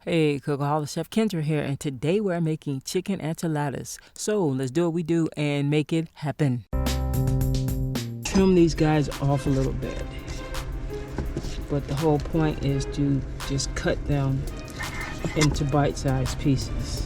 Hey, Cookaholic Chef Kendra here, and today we're making chicken enchiladas. So let's do what we do and make it happen. Trim these guys off a little bit, but the whole point is to just cut them into bite-sized pieces.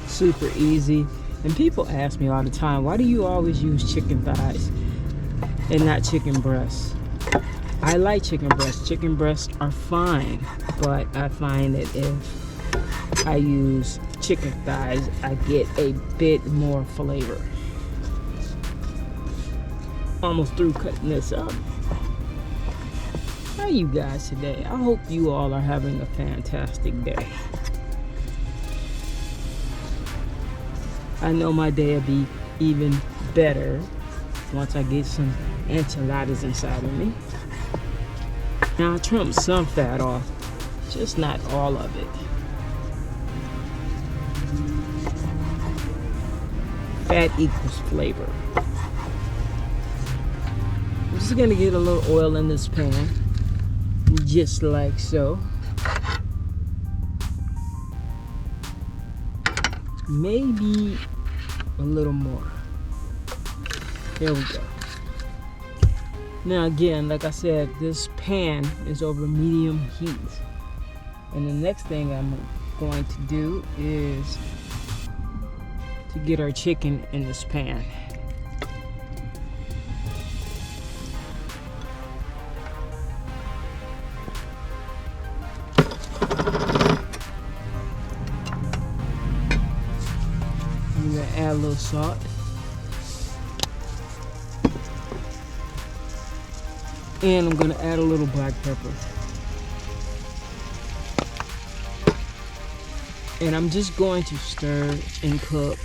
Super easy. And people ask me all the time, why do you always use chicken thighs and not chicken breasts? I like chicken breasts. Chicken breasts are fine, but I find that if I use chicken thighs, I get a bit more flavor. Almost through cutting this up. How are you guys today? I hope you all are having a fantastic day. I know my day will be even better once I get some enchiladas inside of me. Now I trimmed some fat off, just not all of it. Fat equals flavor. I'm just gonna get a little oil in this pan, just like so. Maybe a little more. There we go. Now again, like I said, this pan is over medium heat. And the next thing I'm going to do is to get our chicken in this pan. I'm gonna add a little salt. And I'm gonna add a little black pepper. And I'm just going to stir and cook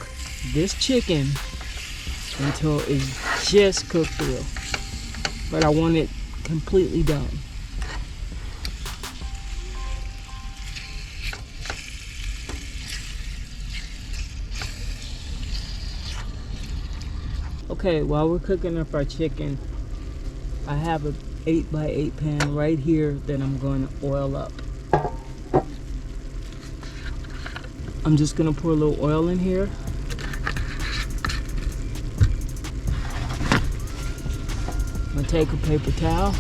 this chicken until it's just cooked through. But I want it completely done. Okay, while we're cooking up our chicken, I have an 8x8 pan right here that I'm going to oil up. I'm just going to pour a little oil in here. I'm going to take a paper towel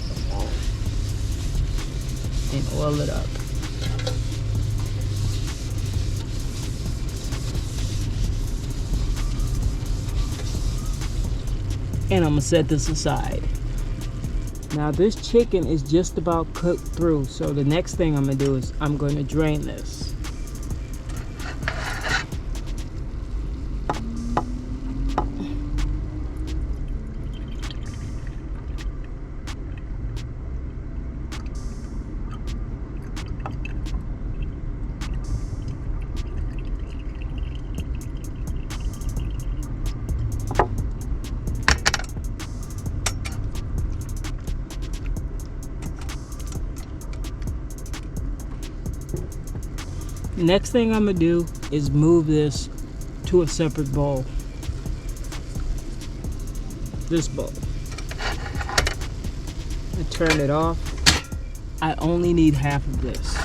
and oil it up. And I'm gonna set this aside. Now this chicken is just about cooked through, so the next thing I'm gonna do is I'm gonna drain this. Next thing I'm gonna do is move this to a separate bowl. This bowl. I turn it off. I only need half of this.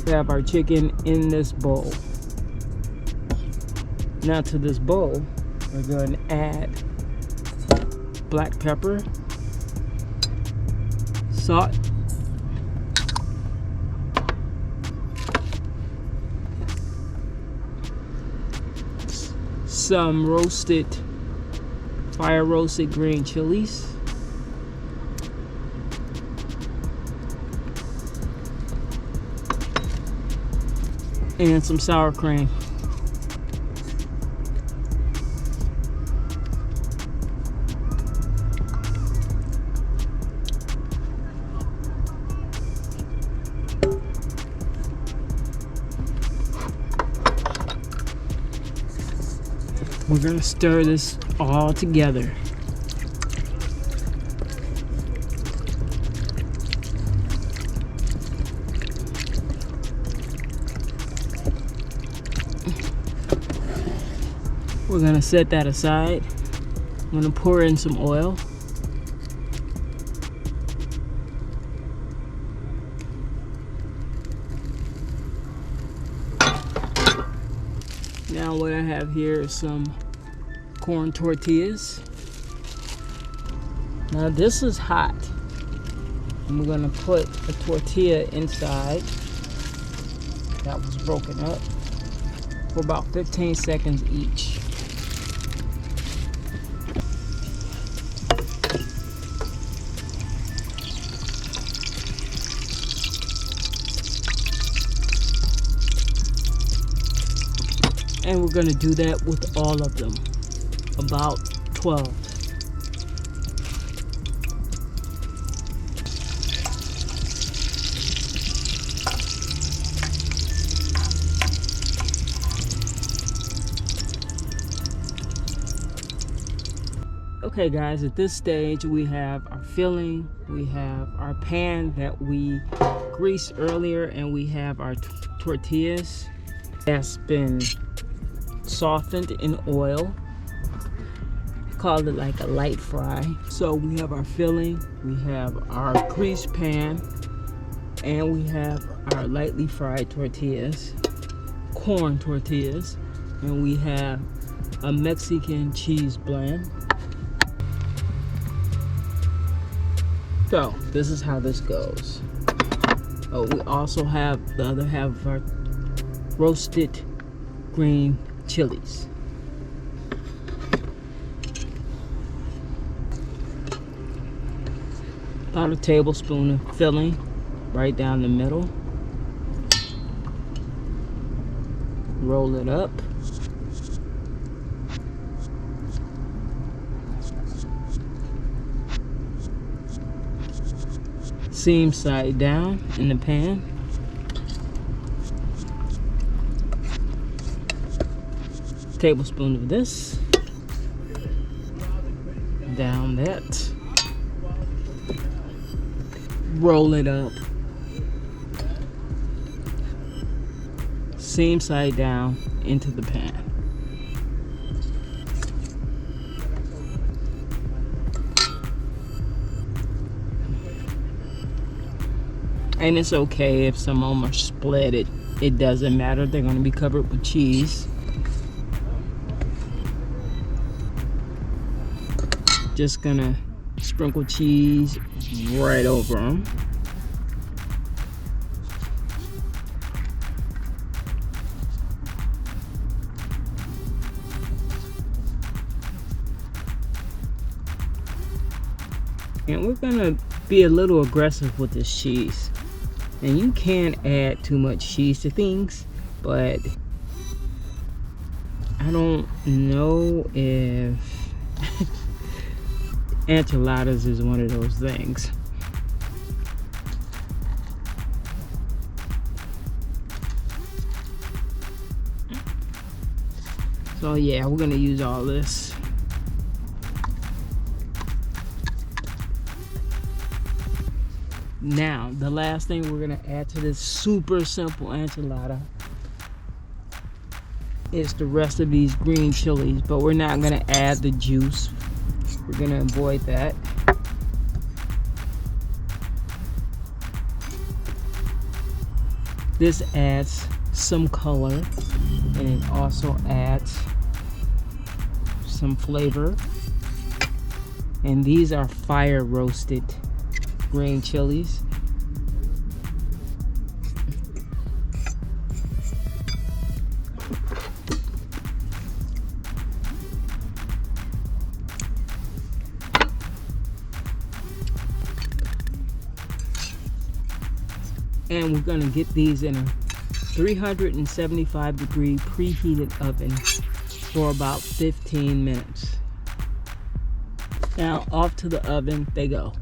We have our chicken in this bowl. Now to this bowl, we're going to add black pepper, salt, some fire roasted green chilies, and some sour cream. We're gonna stir this all together. We're gonna set that aside. I'm gonna pour in some oil. Now what I have here is some corn tortillas. Now this is hot. And we're gonna put a tortilla inside that was broken up for about 15 seconds each. And we're gonna do that with all of them, about 12. Okay guys, at this stage we have our filling, we have our pan that we greased earlier, and we have our tortillas that's been softened in oil. Call it like a light fry. So we have our filling, we have our greased pan, and we have our lightly fried tortillas, corn tortillas, and we have a Mexican cheese blend. So this is how this goes. Oh, we also have the other half of our roasted green chilies. About a tablespoon of filling right down the middle. Roll it up. Seam side down in the pan. Tablespoon of this. Down that. Roll it up. Seam side down into the pan. And it's okay if some of them are split. It doesn't matter. They're going to be covered with cheese. Just gonna sprinkle cheese right over them. And we're gonna be a little aggressive with this cheese. And you can add too much cheese to things, but I don't know if enchiladas is one of those things. So yeah, we're gonna use all this. Now, the last thing we're gonna add to this super simple enchilada is the rest of these green chilies, but we're not gonna add the juice. We're gonna avoid that. This adds some color, and it also adds some flavor. And these are fire roasted green chilies. And we're gonna get these in a 375 degree preheated oven for about 15 minutes. Now off to the oven they go.